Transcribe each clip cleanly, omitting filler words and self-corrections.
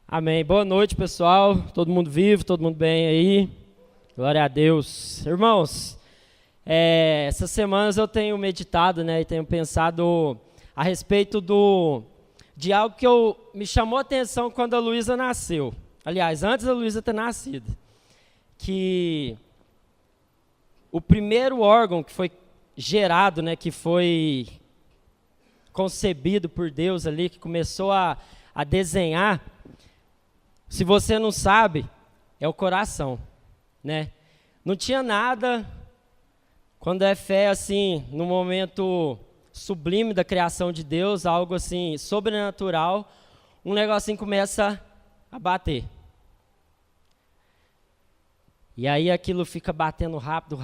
Amém. Boa noite, pessoal. Todo mundo vivo, todo mundo bem aí? Glória a Deus. Irmãos, essas semanas eu tenho meditado, e tenho pensado a respeito de algo que me chamou a atenção quando a Luísa nasceu. Aliás, antes da Luísa ter nascido. Que o primeiro órgão que foi gerado, que foi concebido por Deus ali, que começou a desenhar, se você não sabe, é o coração, Não tinha nada, quando é fé, assim, no momento sublime da criação de Deus, algo assim, sobrenatural, um negocinho começa a bater. E aí aquilo fica batendo rápido,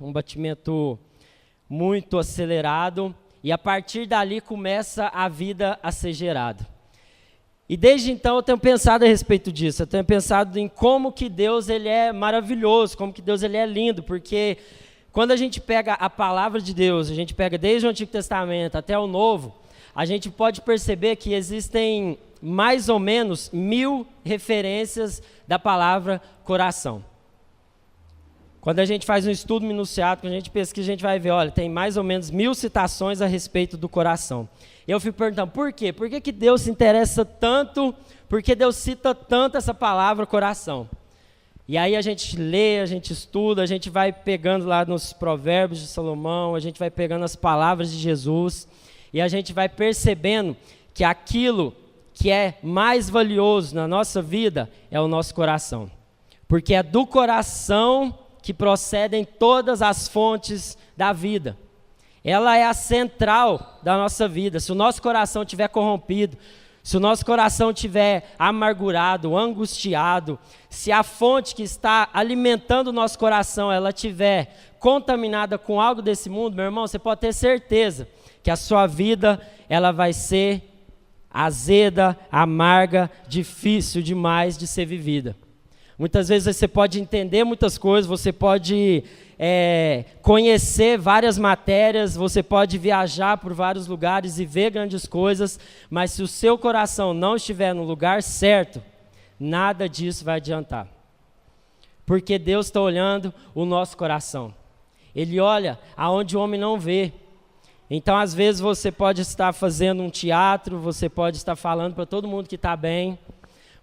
um batimento muito acelerado, e a partir dali começa a vida a ser gerada. E desde então eu tenho pensado a respeito disso, eu tenho pensado em como que Deus ele é maravilhoso, como que Deus ele é lindo, porque quando a gente pega a palavra de Deus, a gente pega desde o Antigo Testamento até o Novo, a gente pode perceber que existem mais ou menos 1000 referências da palavra coração. Quando a gente faz um estudo minuciado, quando a gente pesquisa, a gente vai ver, olha, tem mais ou menos 1000 citações a respeito do coração. Eu fico perguntando, por quê? Por que Deus se interessa tanto, por que Deus cita tanto essa palavra coração? E aí a gente lê, a gente estuda, a gente vai pegando lá nos provérbios de Salomão, a gente vai pegando as palavras de Jesus, e a gente vai percebendo que aquilo que é mais valioso na nossa vida é o nosso coração. Porque é do coração que procedem todas as fontes da vida. Ela é a central da nossa vida. Se o nosso coração estiver corrompido, se o nosso coração estiver amargurado, angustiado, se a fonte que está alimentando o nosso coração, ela estiver contaminada com algo desse mundo, meu irmão, você pode ter certeza que a sua vida ela vai ser azeda, amarga, difícil demais de ser vivida. Muitas vezes você pode entender muitas coisas, você pode conhecer várias matérias, você pode viajar por vários lugares e ver grandes coisas, mas se o seu coração não estiver no lugar certo, nada disso vai adiantar. Porque Deus está olhando o nosso coração. Ele olha aonde o homem não vê. Então, às vezes, você pode estar fazendo um teatro, você pode estar falando para todo mundo que está bem,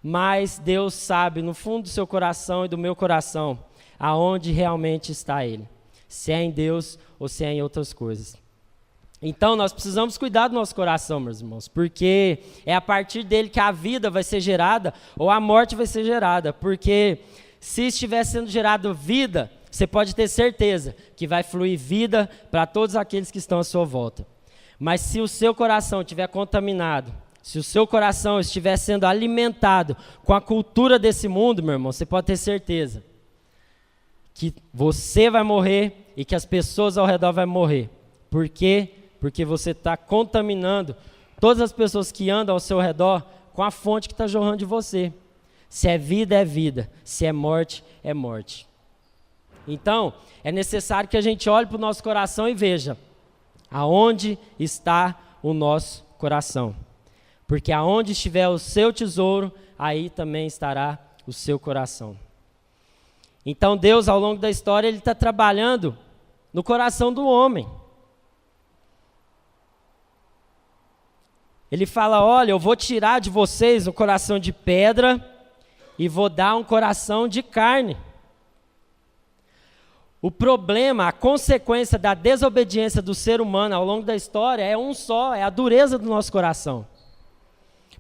mas Deus sabe, no fundo do seu coração e do meu coração, aonde realmente está Ele. Se é em Deus ou se é em outras coisas. Então, nós precisamos cuidar do nosso coração, meus irmãos, porque é a partir dele que a vida vai ser gerada ou a morte vai ser gerada. Porque se estiver sendo gerada vida, você pode ter certeza que vai fluir vida para todos aqueles que estão à sua volta. Mas se o seu coração estiver contaminado, se o seu coração estiver sendo alimentado com a cultura desse mundo, meu irmão, você pode ter certeza que você vai morrer e que as pessoas ao redor vão morrer. Por quê? Porque você está contaminando todas as pessoas que andam ao seu redor com a fonte que está jorrando de você. Se é vida, se é morte, é morte. Então, é necessário que a gente olhe para o nosso coração e veja aonde está o nosso coração. Porque aonde estiver o seu tesouro, aí também estará o seu coração. Então Deus, ao longo da história, Ele está trabalhando no coração do homem. Ele fala, olha, eu vou tirar de vocês um coração de pedra e vou dar um coração de carne. O problema, a consequência da desobediência do ser humano ao longo da história é um só, é a dureza do nosso coração.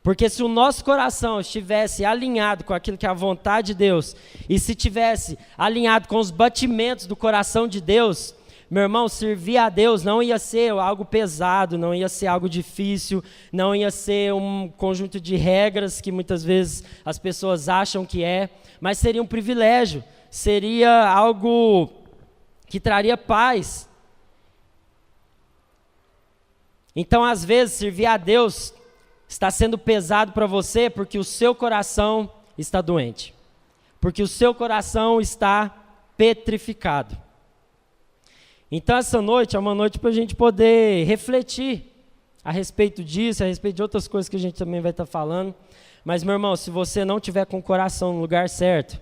Porque se o nosso coração estivesse alinhado com aquilo que é a vontade de Deus, e se estivesse alinhado com os batimentos do coração de Deus, meu irmão, servir a Deus não ia ser algo pesado, não ia ser algo difícil, não ia ser um conjunto de regras que muitas vezes as pessoas acham que é, mas seria um privilégio, seria algo que traria paz. Então, às vezes, servir a Deus está sendo pesado para você porque o seu coração está doente. Porque o seu coração está petrificado. Então essa noite é uma noite para a gente poder refletir a respeito disso, a respeito de outras coisas que a gente também vai estar falando. Mas, meu irmão, se você não tiver com o coração no lugar certo,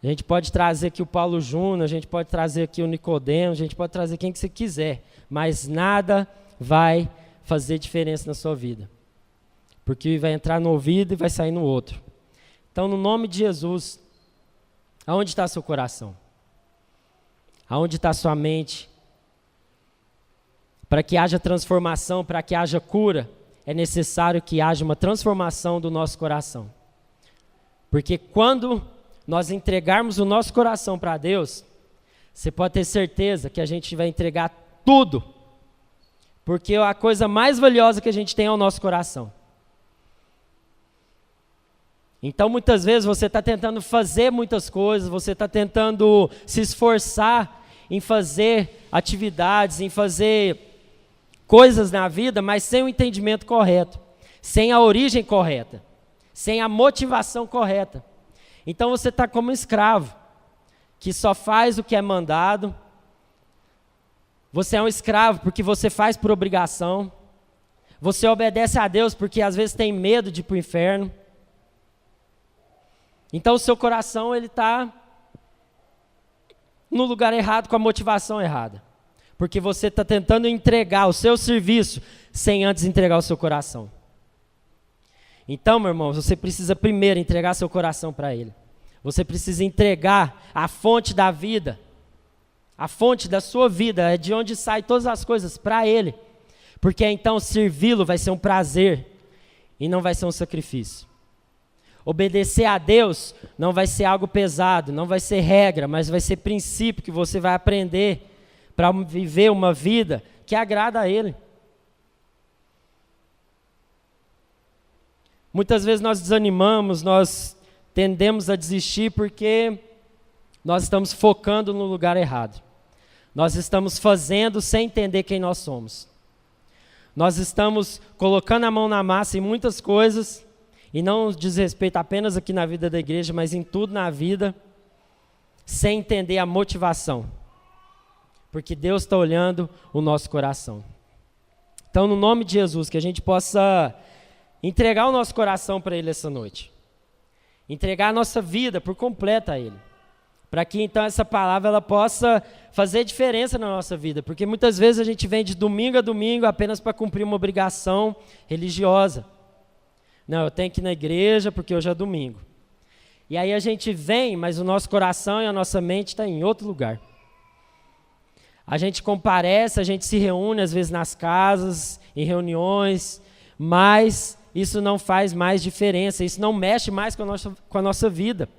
a gente pode trazer aqui o Paulo Júnior, a gente pode trazer aqui o Nicodemo, a gente pode trazer quem que você quiser, mas nada vai fazer diferença na sua vida. Porque vai entrar no ouvido e vai sair no outro. Então, no nome de Jesus, aonde está seu coração? Aonde está sua mente? Para que haja transformação, para que haja cura, é necessário que haja uma transformação do nosso coração. Porque quando nós entregarmos o nosso coração para Deus, você pode ter certeza que a gente vai entregar tudo. Porque a coisa mais valiosa que a gente tem é o nosso coração. Então, muitas vezes, você está tentando fazer muitas coisas, você está tentando se esforçar em fazer atividades, em fazer coisas na vida, mas sem o entendimento correto, sem a origem correta, sem a motivação correta. Então, você está como um escravo, que só faz o que é mandado. Você é um escravo porque você faz por obrigação. Você obedece a Deus porque às vezes tem medo de ir para o inferno. Então o seu coração ele está no lugar errado, com a motivação errada. Porque você está tentando entregar o seu serviço sem antes entregar o seu coração. Então, meu irmão, você precisa primeiro entregar seu coração para Ele. Você precisa entregar a fonte da vida, a fonte da sua vida, é de onde saem todas as coisas, para Ele. Porque então servi-lo vai ser um prazer e não vai ser um sacrifício. Obedecer a Deus não vai ser algo pesado, não vai ser regra, mas vai ser princípio que você vai aprender para viver uma vida que agrada a Ele. Muitas vezes nós desanimamos, nós tendemos a desistir porque nós estamos focando no lugar errado. Nós estamos fazendo sem entender quem nós somos. Nós estamos colocando a mão na massa em muitas coisas, e não diz respeito apenas aqui na vida da igreja, mas em tudo na vida, sem entender a motivação. Porque Deus está olhando o nosso coração. Então, no nome de Jesus, que a gente possa entregar o nosso coração para Ele essa noite. Entregar a nossa vida por completo a Ele. Para que então essa palavra ela possa fazer diferença na nossa vida. Porque muitas vezes a gente vem de domingo a domingo apenas para cumprir uma obrigação religiosa. Não, eu tenho que ir na igreja porque hoje é domingo. E aí a gente vem, mas o nosso coração e a nossa mente estão em outro lugar. A gente comparece, a gente se reúne às vezes nas casas, em reuniões, mas isso não faz mais diferença, isso não mexe mais com a nossa vida.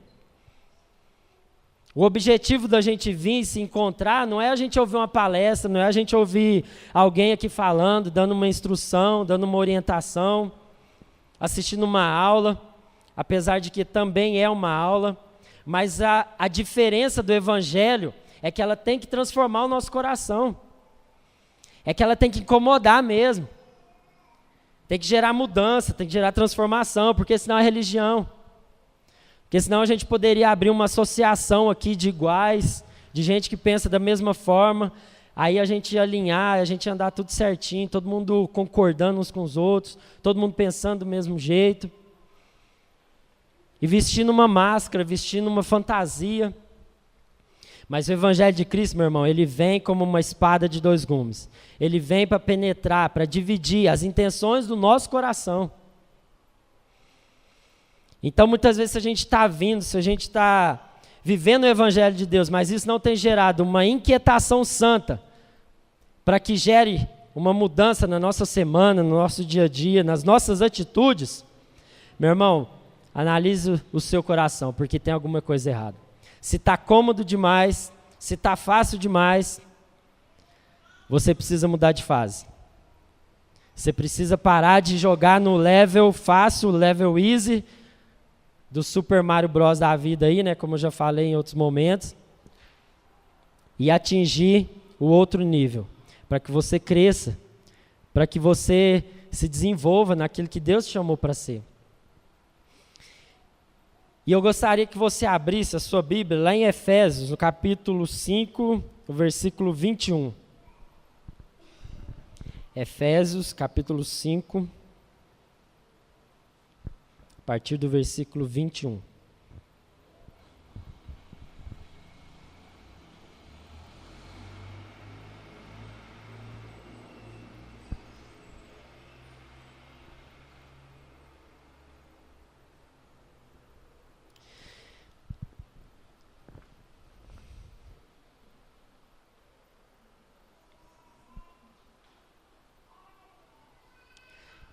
O objetivo da gente vir se encontrar não é a gente ouvir uma palestra, não é a gente ouvir alguém aqui falando, dando uma instrução, dando uma orientação, assistindo uma aula, apesar de que também é uma aula, mas a diferença do Evangelho é que ela tem que transformar o nosso coração, é que ela tem que incomodar mesmo, tem que gerar mudança, tem que gerar transformação, porque senão é religião, porque senão a gente poderia abrir uma associação aqui de iguais, de gente que pensa da mesma forma, aí a gente ia alinhar, a gente ia andar tudo certinho, todo mundo concordando uns com os outros, todo mundo pensando do mesmo jeito. E vestindo uma máscara, vestindo uma fantasia. Mas o Evangelho de Cristo, meu irmão, ele vem como uma espada de dois gumes. Ele vem para penetrar, para dividir as intenções do nosso coração. Então, muitas vezes, se a gente está vindo, se a gente está vivendo o Evangelho de Deus, mas isso não tem gerado uma inquietação santa, para que gere uma mudança na nossa semana, no nosso dia a dia, nas nossas atitudes, meu irmão, analise o seu coração, porque tem alguma coisa errada. Se está cômodo demais, se está fácil demais, você precisa mudar de fase. Você precisa parar de jogar no level fácil, level easy, do Super Mario Bros. Da vida aí, né, como eu já falei em outros momentos, e atingir o outro nível. Para que você cresça, para que você se desenvolva naquilo que Deus te chamou para ser. E eu gostaria que você abrisse a sua Bíblia lá em Efésios, no capítulo 5, o versículo 21. Efésios, capítulo 5. partir do versículo 21.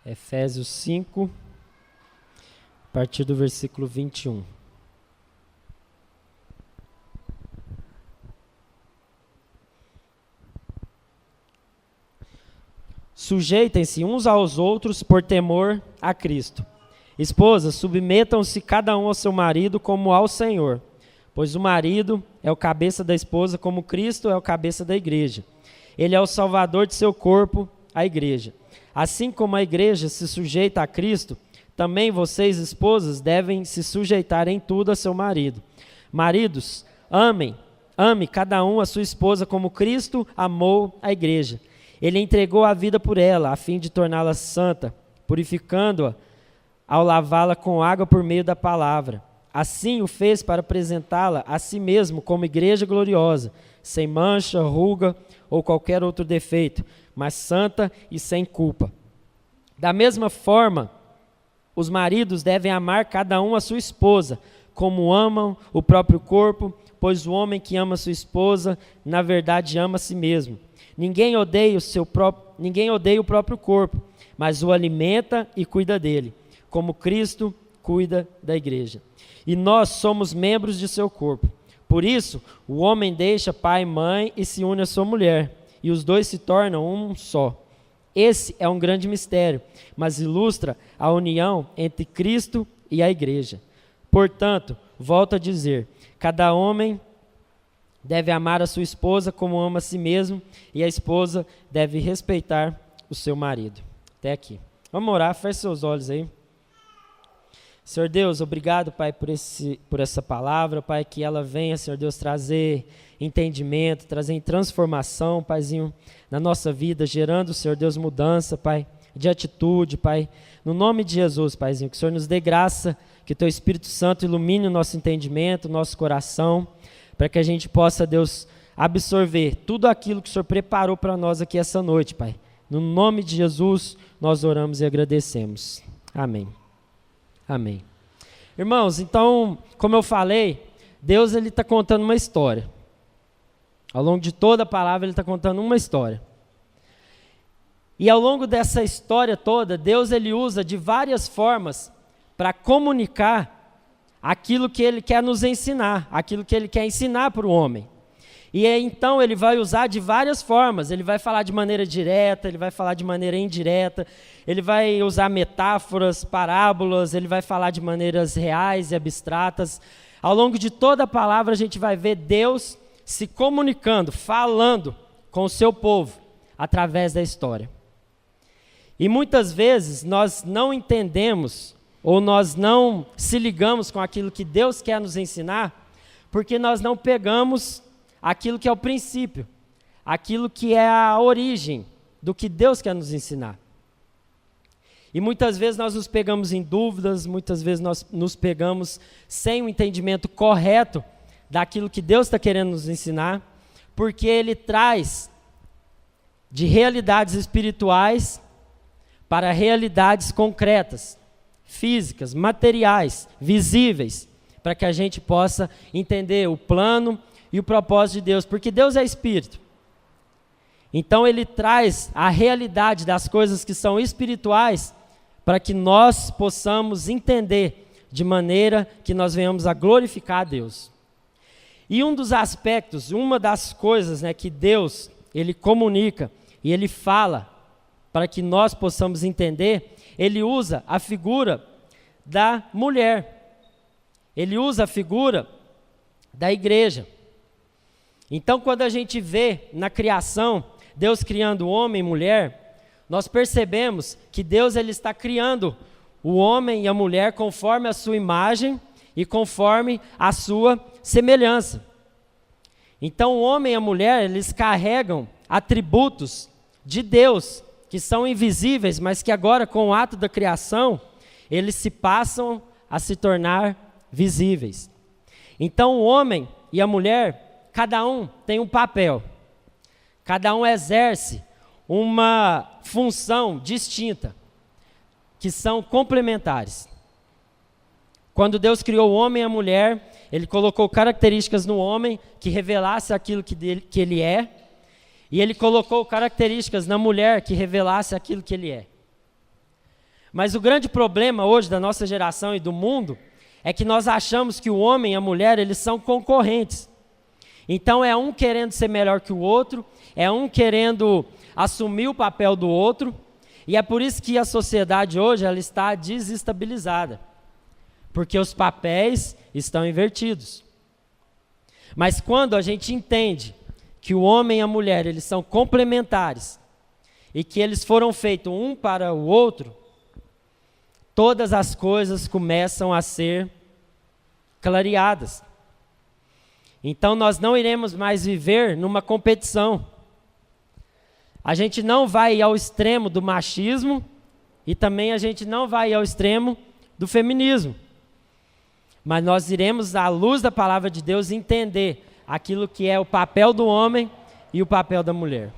Efésios 5, a partir do versículo 21. Sujeitem-se uns aos outros por temor a Cristo. Esposas, submetam-se cada um ao seu marido como ao Senhor, pois o marido é o cabeça da esposa, como Cristo é o cabeça da igreja. Ele é o salvador de seu corpo, a igreja. Assim como a igreja se sujeita a Cristo, também vocês, esposas, devem se sujeitar em tudo a seu marido. Maridos, ame cada um a sua esposa como Cristo amou a igreja. Ele entregou a vida por ela, a fim de torná-la santa, purificando-a ao lavá-la com água por meio da palavra. Assim o fez para apresentá-la a si mesmo como igreja gloriosa, sem mancha, ruga ou qualquer outro defeito, mas santa e sem culpa. Da mesma forma, os maridos devem amar cada um a sua esposa, como amam o próprio corpo, pois o homem que ama sua esposa, na verdade ama a si mesmo. Ninguém odeia o próprio corpo, mas o alimenta e cuida dele, como Cristo cuida da igreja. E nós somos membros de seu corpo. Por isso, o homem deixa pai e mãe e se une à sua mulher, e os dois se tornam um só. Esse é um grande mistério, mas ilustra a união entre Cristo e a igreja. Portanto, volto a dizer, cada homem deve amar a sua esposa como ama a si mesmo, e a esposa deve respeitar o seu marido. Até aqui. Vamos orar, feche seus olhos aí. Senhor Deus, obrigado, Pai, por essa palavra, Pai, que ela venha, Senhor Deus, trazer entendimento, trazer transformação, Paizinho, na nossa vida, gerando, Senhor Deus, mudança, Pai, de atitude, Pai. No nome de Jesus, Paizinho, que o Senhor nos dê graça, que o Teu Espírito Santo ilumine o nosso entendimento, o nosso coração, para que a gente possa, Deus, absorver tudo aquilo que o Senhor preparou para nós aqui essa noite, Pai. No nome de Jesus, nós oramos e agradecemos. Amém. Amém. Irmãos, então, como eu falei, Deus ele está contando uma história. Ao longo de toda a palavra, ele está contando uma história. E ao longo dessa história toda, Deus ele usa de várias formas para comunicar aquilo que ele quer nos ensinar, aquilo que ele quer ensinar para o homem. E aí, então ele vai usar de várias formas, ele vai falar de maneira direta, ele vai falar de maneira indireta, ele vai usar metáforas, parábolas, ele vai falar de maneiras reais e abstratas. Ao longo de toda a palavra a gente vai ver Deus se comunicando, falando com o seu povo através da história. E muitas vezes nós não entendemos ou nós não se ligamos com aquilo que Deus quer nos ensinar, porque nós não pegamos aquilo que é o princípio, aquilo que é a origem do que Deus quer nos ensinar. E muitas vezes nós nos pegamos em dúvidas, muitas vezes nós nos pegamos sem o entendimento correto daquilo que Deus está querendo nos ensinar, porque Ele traz de realidades espirituais para realidades concretas, físicas, materiais, visíveis, para que a gente possa entender o plano e o propósito de Deus, porque Deus é Espírito. Então Ele traz a realidade das coisas que são espirituais para que nós possamos entender de maneira que nós venhamos a glorificar a Deus. E um dos aspectos, uma das coisas, que Deus, Ele comunica e Ele fala para que nós possamos entender, Ele usa a figura da mulher. Ele usa a figura da igreja. Então, quando a gente vê na criação, Deus criando homem e mulher, nós percebemos que Deus ele está criando o homem e a mulher conforme a sua imagem e conforme a sua semelhança. Então, o homem e a mulher, eles carregam atributos de Deus, que são invisíveis, mas que agora, com o ato da criação, eles se passam a se tornar visíveis. Então o homem e a mulher, cada um tem um papel, cada um exerce uma função distinta, que são complementares. Quando Deus criou o homem e a mulher, Ele colocou características no homem que revelasse aquilo que ele é, e Ele colocou características na mulher que revelasse aquilo que ele é. Mas o grande problema hoje da nossa geração e do mundo é que nós achamos que o homem e a mulher, eles são concorrentes. Então é um querendo ser melhor que o outro, é um querendo assumir o papel do outro, e é por isso que a sociedade hoje ela está desestabilizada, porque os papéis estão invertidos. Mas quando a gente entende que o homem e a mulher eles são complementares e que eles foram feitos um para o outro, todas as coisas começam a ser clareadas. Então nós não iremos mais viver numa competição. A gente não vai ao extremo do machismo e também a gente não vai ao extremo do feminismo. Mas nós iremos, à luz da palavra de Deus, entender aquilo que é o papel do homem e o papel da mulher.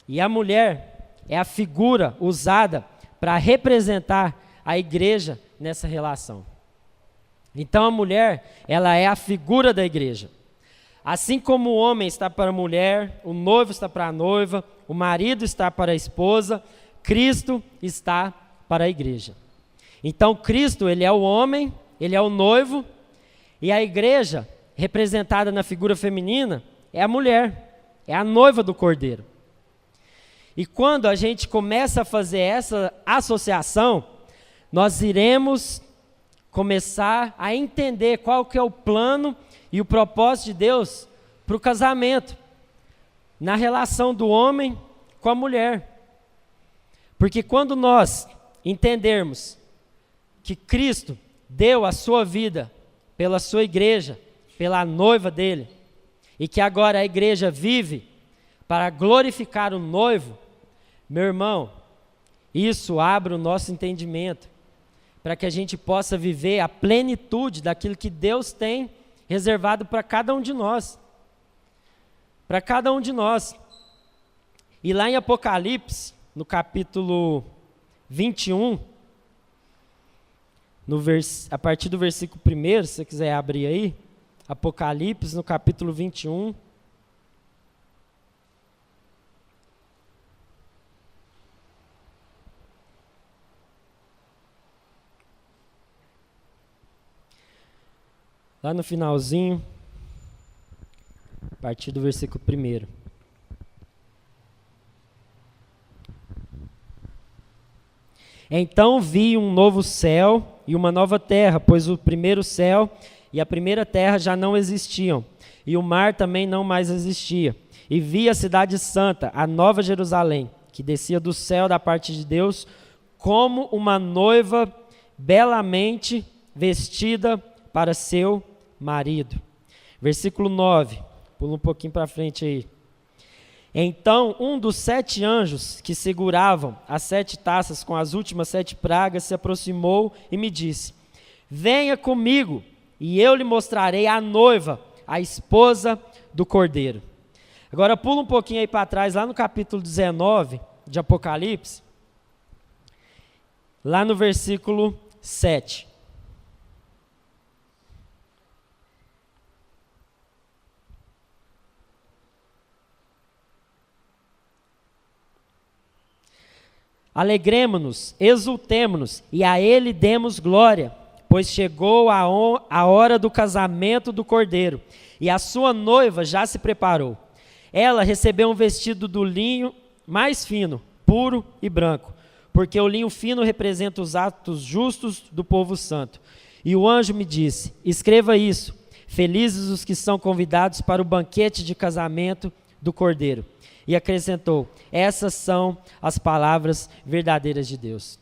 E a mulher é a figura usada para representar a igreja nessa relação. Então a mulher, ela é a figura da igreja. Assim como o homem está para a mulher, o noivo está para a noiva, o marido está para a esposa, Cristo está para a igreja. Então Cristo, ele é o homem, ele é o noivo, e a igreja, representada na figura feminina, é a mulher, é a noiva do Cordeiro. E quando a gente começa a fazer essa associação, nós iremos começar a entender qual que é o plano e o propósito de Deus para o casamento, na relação do homem com a mulher. Porque quando nós entendermos que Cristo deu a sua vida pela sua igreja, pela noiva dele, e que agora a igreja vive para glorificar o noivo, meu irmão, isso abre o nosso entendimento para que a gente possa viver a plenitude daquilo que Deus tem reservado para cada um de nós. Para cada um de nós. E lá em Apocalipse, no capítulo 21, a partir do versículo 1, se você quiser abrir aí, Apocalipse, no capítulo 21. Lá no finalzinho, a partir do versículo 1. Então vi um novo céu e uma nova terra, pois o primeiro céu e a primeira terra já não existiam, e o mar também não mais existia. E vi a cidade santa, a nova Jerusalém, que descia do céu da parte de Deus, como uma noiva belamente vestida para seu marido. Versículo 9, pula um pouquinho para frente aí. Então um dos 7 anjos que seguravam as 7 taças com as últimas 7 pragas se aproximou e me disse: venha comigo e eu lhe mostrarei a noiva, a esposa do Cordeiro. Agora pula um pouquinho aí para trás, lá no capítulo 19 de Apocalipse, lá no versículo 7. Alegremo-nos, exultemo-nos, e a Ele demos glória, pois chegou a hora do casamento do Cordeiro, e a sua noiva já se preparou. Ela recebeu um vestido do linho mais fino, puro e branco, porque o linho fino representa os atos justos do povo santo. E o anjo me disse: escreva isso, felizes os que são convidados para o banquete de casamento do Cordeiro. E acrescentou: essas são as palavras verdadeiras de Deus.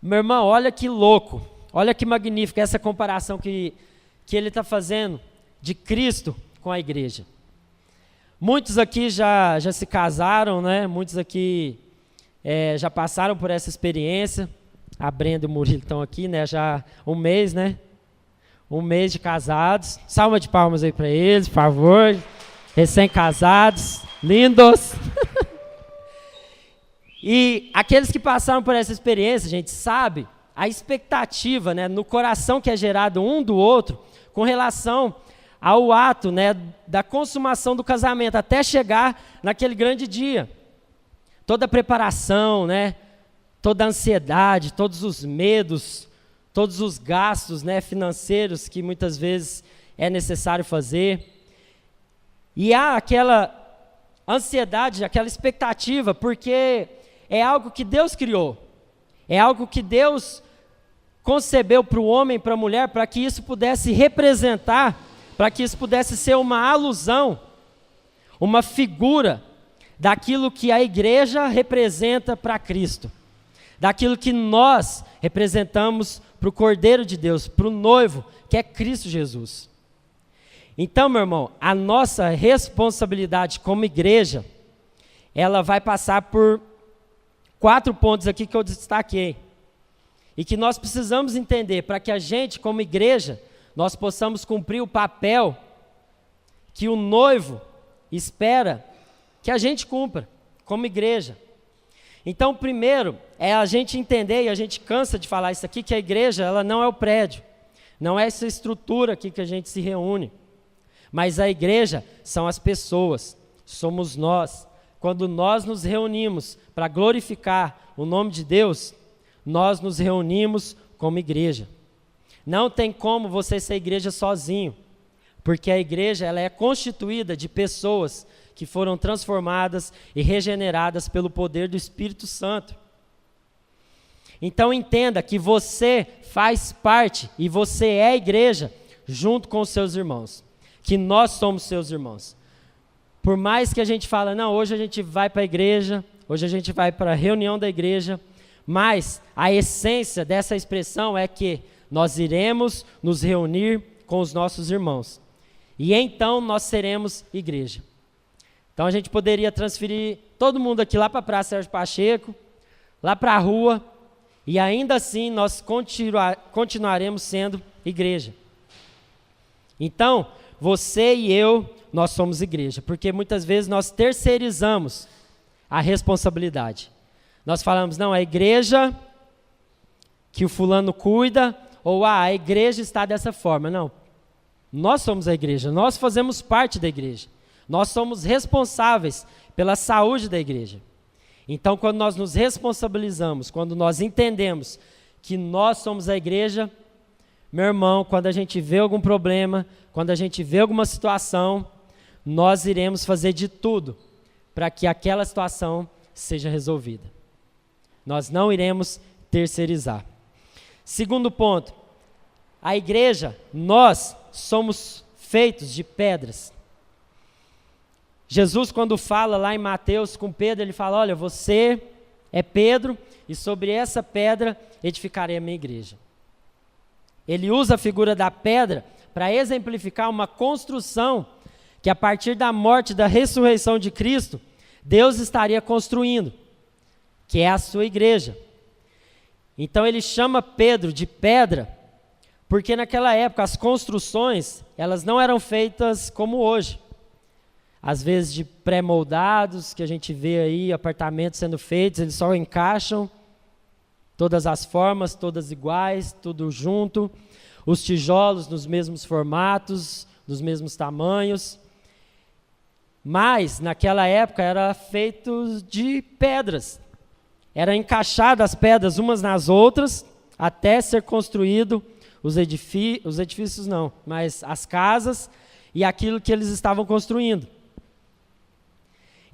Meu irmão, olha que louco, olha que magnífica essa comparação que ele está fazendo de Cristo com a igreja. Muitos aqui já se casaram, né? Muitos aqui já passaram por essa experiência. A Brenda e o Murilo estão aqui, né? Já um mês, né? Um mês de casados. Salva de palmas aí para eles, por favor. Recém-casados, lindos. E aqueles que passaram por essa experiência, gente, sabe a expectativa, né, no coração que é gerado um do outro com relação ao ato, né, da consumação do casamento, até chegar naquele grande dia. Toda a preparação, né, toda a ansiedade, todos os medos, todos os gastos, né, financeiros que muitas vezes é necessário fazer. E há aquela ansiedade, aquela expectativa, porque é algo que Deus criou, é algo que Deus concebeu para o homem e para a mulher, para que isso pudesse representar, para que isso pudesse ser uma alusão, uma figura daquilo que a igreja representa para Cristo, daquilo que nós representamos para o Cordeiro de Deus, para o noivo, que é Cristo Jesus. Então, meu irmão, a nossa responsabilidade como igreja, ela vai passar por 4 pontos aqui que eu destaquei. E que nós precisamos entender para que a gente, como igreja, nós possamos cumprir o papel que o noivo espera que a gente cumpra, como igreja. Então, primeiro, é a gente entender, e a gente cansa de falar isso aqui, que a igreja, ela não é o prédio, não é essa estrutura aqui que a gente se reúne, mas a igreja são as pessoas, somos nós. Quando nós nos reunimos para glorificar o nome de Deus, nós nos reunimos como igreja. Não tem como você ser igreja sozinho, porque a igreja ela é constituída de pessoas que foram transformadas e regeneradas pelo poder do Espírito Santo. Então entenda que você faz parte e você é a igreja junto com os seus irmãos, que nós somos seus irmãos. Por mais que a gente fala, não, hoje a gente vai para a igreja, hoje a gente vai para a reunião da igreja, mas a essência dessa expressão é que nós iremos nos reunir com os nossos irmãos. E então nós seremos igreja. Então a gente poderia transferir todo mundo aqui lá para a Praça Sérgio Pacheco, lá para a rua, e ainda assim nós continuaremos sendo igreja. Então, você e eu, nós somos igreja, porque muitas vezes nós terceirizamos a responsabilidade. Nós falamos, não, a igreja que o fulano cuida, ou a igreja está dessa forma. Não, nós somos a igreja, nós fazemos parte da igreja. Nós somos responsáveis pela saúde da igreja. Então, quando nós nos responsabilizamos, quando nós entendemos que nós somos a igreja, meu irmão, quando a gente vê algum problema, quando a gente vê alguma situação, nós iremos fazer de tudo para que aquela situação seja resolvida. Nós não iremos terceirizar. Segundo ponto, a igreja, nós somos feitos de pedras. Jesus, quando fala lá em Mateus com Pedro, ele fala, olha, você é Pedro e sobre essa pedra edificarei a minha igreja. Ele usa a figura da pedra para exemplificar uma construção que a partir da morte e da ressurreição de Cristo, Deus estaria construindo, que é a sua igreja. Então ele chama Pedro de pedra, porque naquela época as construções, elas não eram feitas como hoje. Às vezes de pré-moldados, que a gente vê aí, apartamentos sendo feitos, eles só encaixam, todas as formas, todas iguais, tudo junto, os tijolos nos mesmos formatos, dos mesmos tamanhos. Mas, naquela época, era feito de pedras. Era encaixado as pedras umas nas outras, até ser construído os edifícios não, mas as casas e aquilo que eles estavam construindo.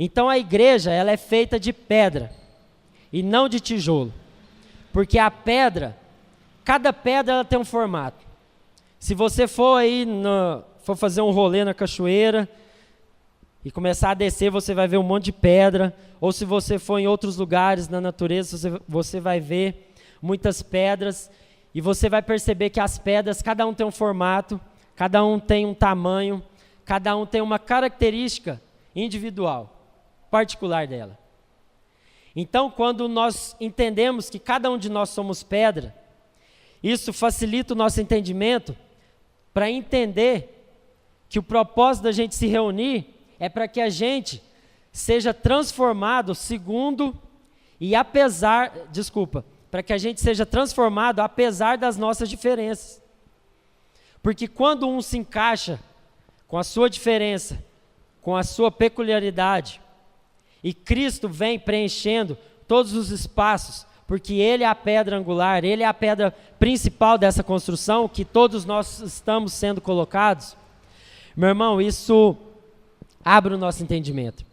Então, a igreja, ela é feita de pedra, e não de tijolo. Porque a pedra, cada pedra ela tem um formato. Se você for aí, for fazer um rolê na cachoeira, e começar a descer, você vai ver um monte de pedra, ou se você for em outros lugares na natureza, você vai ver muitas pedras, e você vai perceber que as pedras, cada um tem um formato, cada um tem um tamanho, cada um tem uma característica individual, particular dela. Então, quando nós entendemos que cada um de nós somos pedra, isso facilita o nosso entendimento para entender que o propósito da gente se reunir é para que a gente seja transformado para que a gente seja transformado apesar das nossas diferenças. Porque quando um se encaixa com a sua diferença, com a sua peculiaridade, e Cristo vem preenchendo todos os espaços, porque Ele é a pedra angular, Ele é a pedra principal dessa construção, que todos nós estamos sendo colocados, meu irmão, isso abre o nosso entendimento.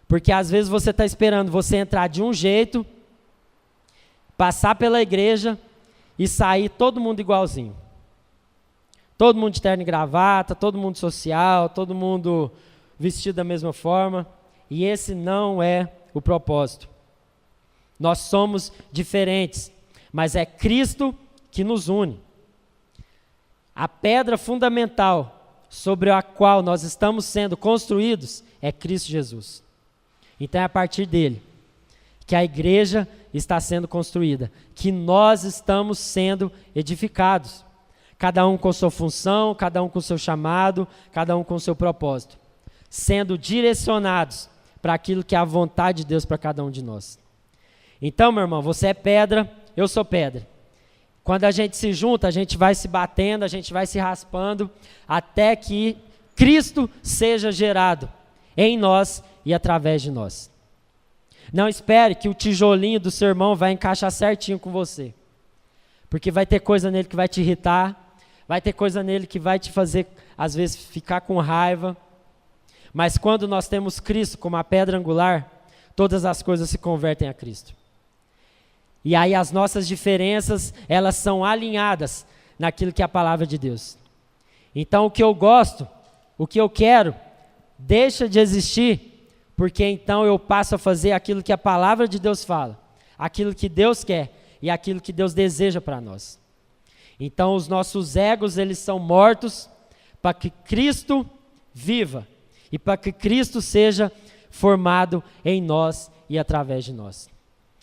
Porque às vezes você está esperando você entrar de um jeito, passar pela igreja e sair todo mundo igualzinho. Todo mundo de terno e gravata, todo mundo social, todo mundo vestido da mesma forma. E esse não é o propósito. Nós somos diferentes, mas é Cristo que nos une. A pedra fundamental sobre a qual nós estamos sendo construídos é Cristo Jesus. Então é a partir dele que a igreja está sendo construída, que nós estamos sendo edificados. Cada um com sua função, cada um com seu chamado, cada um com seu propósito. Sendo direcionados para aquilo que é a vontade de Deus para cada um de nós. Então, meu irmão, você é pedra, eu sou pedra. Quando a gente se junta, a gente vai se batendo, a gente vai se raspando, até que Cristo seja gerado em nós e através de nós. Não espere que o tijolinho do seu irmão vai encaixar certinho com você. Porque vai ter coisa nele que vai te irritar, vai ter coisa nele que vai te fazer, às vezes, ficar com raiva. Mas quando nós temos Cristo como a pedra angular, todas as coisas se convertem a Cristo. E aí as nossas diferenças, elas são alinhadas naquilo que é a palavra de Deus. Então o que eu gosto, o que eu quero, deixa de existir, porque então eu passo a fazer aquilo que a palavra de Deus fala, aquilo que Deus quer e aquilo que Deus deseja para nós. Então os nossos egos, eles são mortos para que Cristo viva e para que Cristo seja formado em nós e através de nós.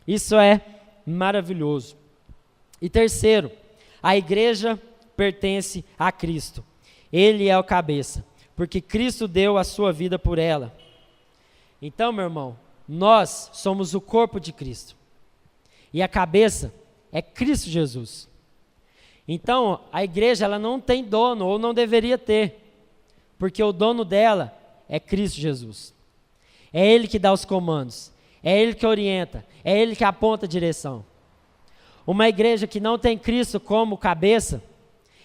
Isso é maravilhoso. E terceiro, a igreja pertence a Cristo. Ele é o cabeça, porque Cristo deu a sua vida por ela. Então, meu irmão, nós somos o corpo de Cristo. E a cabeça é Cristo Jesus. Então, a igreja, ela não tem dono, ou não deveria ter, porque o dono dela é Cristo Jesus. É Ele que dá os comandos, é Ele que orienta, é Ele que aponta a direção. Uma igreja que não tem Cristo como cabeça,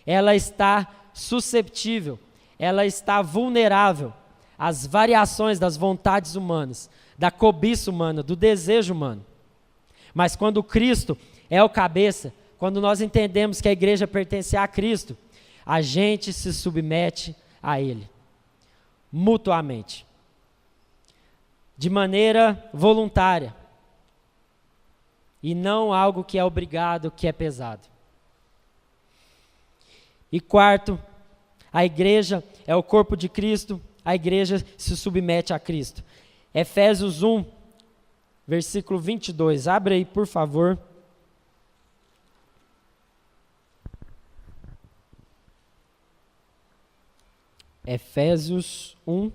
ela está susceptível, ela está vulnerável às variações das vontades humanas, da cobiça humana, do desejo humano. Mas quando Cristo é o cabeça, quando nós entendemos que a igreja pertence a Cristo, a gente se submete a Ele, mutuamente, de maneira voluntária, e não algo que é obrigado, que é pesado. E quarto, a igreja é o corpo de Cristo, a igreja se submete a Cristo. Efésios 1, versículo 22, abre aí por favor. Efésios 1.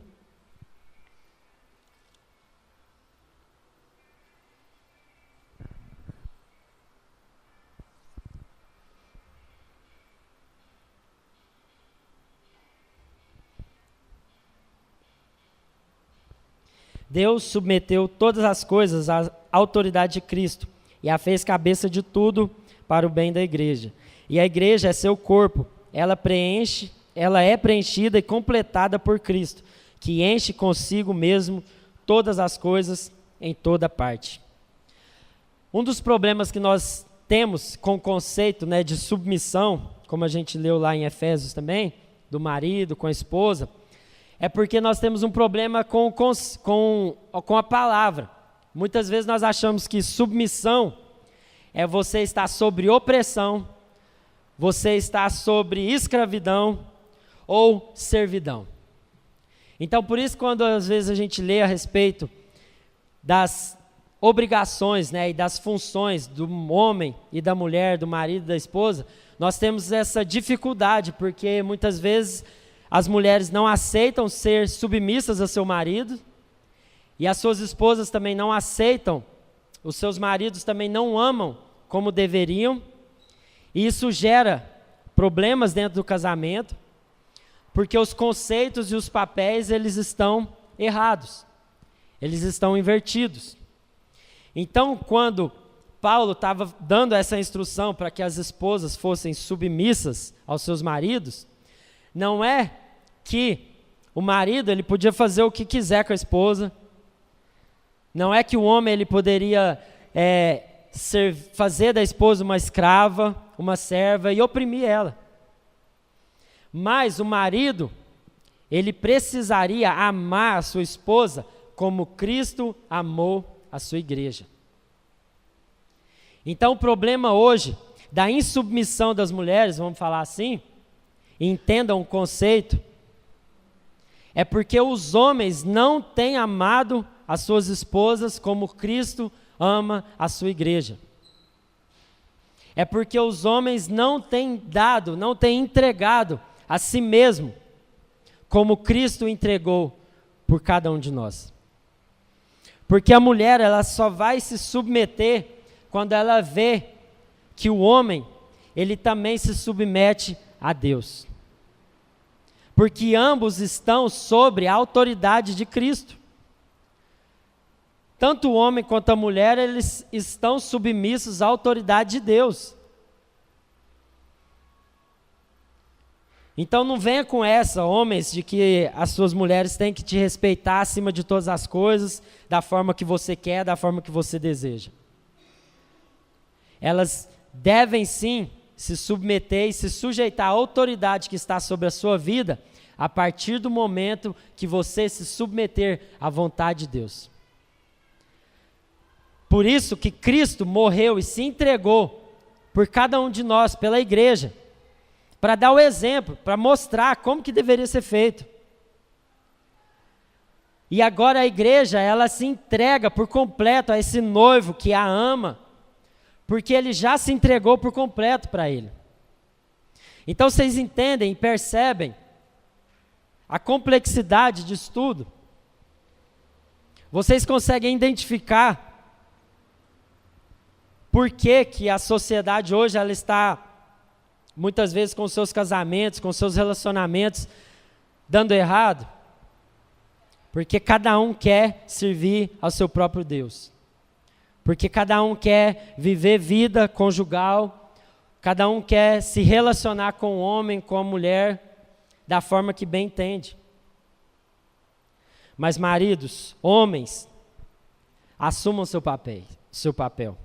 Deus submeteu todas as coisas à autoridade de Cristo e a fez cabeça de tudo para o bem da igreja. E a igreja é seu corpo, ela é preenchida e completada por Cristo, que enche consigo mesmo todas as coisas em toda parte. Um dos problemas que nós temos com o conceito, de submissão, como a gente leu lá em Efésios também, do marido com a esposa, é porque nós temos um problema com a palavra. Muitas vezes nós achamos que submissão é você estar sobre opressão, você estar sobre escravidão ou servidão. Então, por isso, quando às vezes a gente lê a respeito das obrigações, né, e das funções do homem e da mulher, do marido e da esposa, nós temos essa dificuldade, porque muitas vezes as mulheres não aceitam ser submissas a seu marido, e as suas esposas também não aceitam, os seus maridos também não amam como deveriam, e isso gera problemas dentro do casamento, porque os conceitos e os papéis, eles estão errados, eles estão invertidos. Então, quando Paulo estava dando essa instrução para que as esposas fossem submissas aos seus maridos, não é que o marido ele podia fazer o que quiser com a esposa, não é que o homem ele poderia fazer da esposa uma escrava, uma serva e oprimir ela. Mas o marido, ele precisaria amar a sua esposa como Cristo amou a sua igreja. Então o problema hoje da insubmissão das mulheres, vamos falar assim, entendam o conceito, é porque os homens não têm amado as suas esposas como Cristo ama a sua igreja. É porque os homens não têm dado, não têm entregado a si mesmo como Cristo entregou por cada um de nós. Porque a mulher, ela só vai se submeter quando ela vê que o homem, ele também se submete a Deus. Porque ambos estão sobre a autoridade de Cristo. Tanto o homem quanto a mulher, eles estão submissos à autoridade de Deus. Então não venha com essa, homens, de que as suas mulheres têm que te respeitar acima de todas as coisas, da forma que você quer, da forma que você deseja. Elas devem sim se submeter e se sujeitar à autoridade que está sobre a sua vida, a partir do momento que você se submeter à vontade de Deus. Por isso que Cristo morreu e se entregou por cada um de nós, pela igreja, para dar o exemplo, para mostrar como que deveria ser feito. E agora a igreja, ela se entrega por completo a esse noivo que a ama, porque ele já se entregou por completo para ele. Então vocês entendem e percebem a complexidade disso tudo? Vocês conseguem identificar por que que a sociedade hoje ela está muitas vezes com seus casamentos, com seus relacionamentos dando errado? Porque cada um quer servir ao seu próprio Deus. Porque cada um quer viver vida conjugal, cada um quer se relacionar com o homem, com a mulher, da forma que bem entende. Mas maridos, homens, assumam seu papel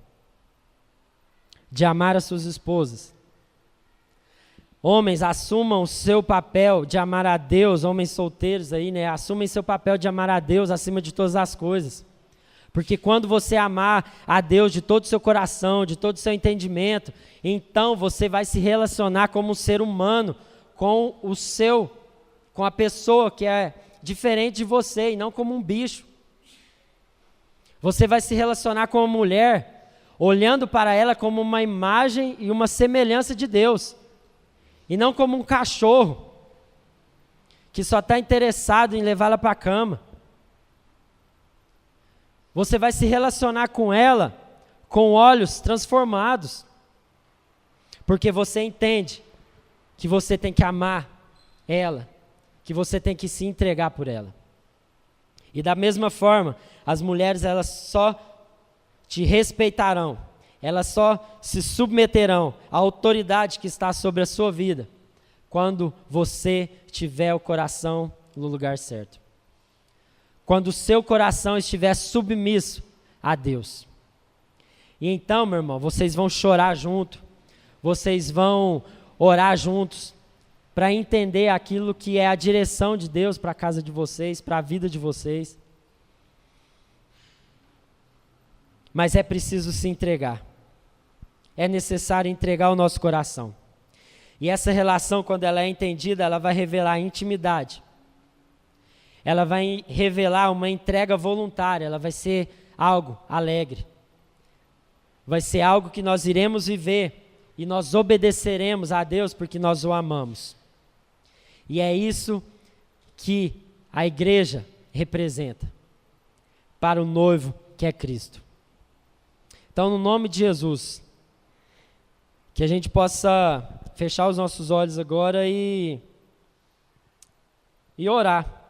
de amar as suas esposas. Homens, assumam o seu papel de amar a Deus, homens solteiros aí, né? Assumem seu papel de amar a Deus acima de todas as coisas. Porque quando você amar a Deus de todo o seu coração, de todo o seu entendimento, então você vai se relacionar como um ser humano com a pessoa que é diferente de você e não como um bicho. Você vai se relacionar com uma mulher, olhando para ela como uma imagem e uma semelhança de Deus. E não como um cachorro, que só está interessado em levá-la para a cama. Você vai se relacionar com ela com olhos transformados. Porque você entende que você tem que amar ela, que você tem que se entregar por ela. E da mesma forma, as mulheres elas só te respeitarão, elas só se submeterão à autoridade que está sobre a sua vida, quando você tiver o coração no lugar certo. Quando o seu coração estiver submisso a Deus. E então, meu irmão, vocês vão chorar junto, vocês vão orar juntos, para entender aquilo que é a direção de Deus para a casa de vocês, para a vida de vocês. Mas é preciso se entregar. É necessário entregar o nosso coração. E essa relação, quando ela é entendida, ela vai revelar intimidade. Ela vai revelar uma entrega voluntária, ela vai ser algo alegre. Vai ser algo que nós iremos viver e nós obedeceremos a Deus porque nós o amamos. E é isso que a igreja representa para o noivo que é Cristo. Então, no nome de Jesus, que a gente possa fechar os nossos olhos agora e orar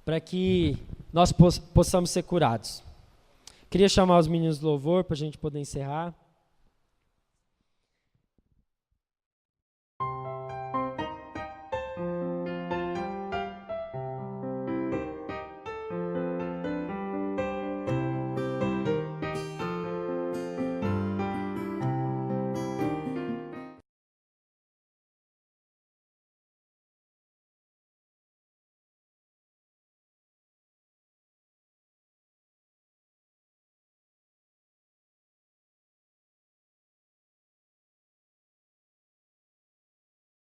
para que nós possamos ser curados. Queria chamar os meninos do louvor para a gente poder encerrar.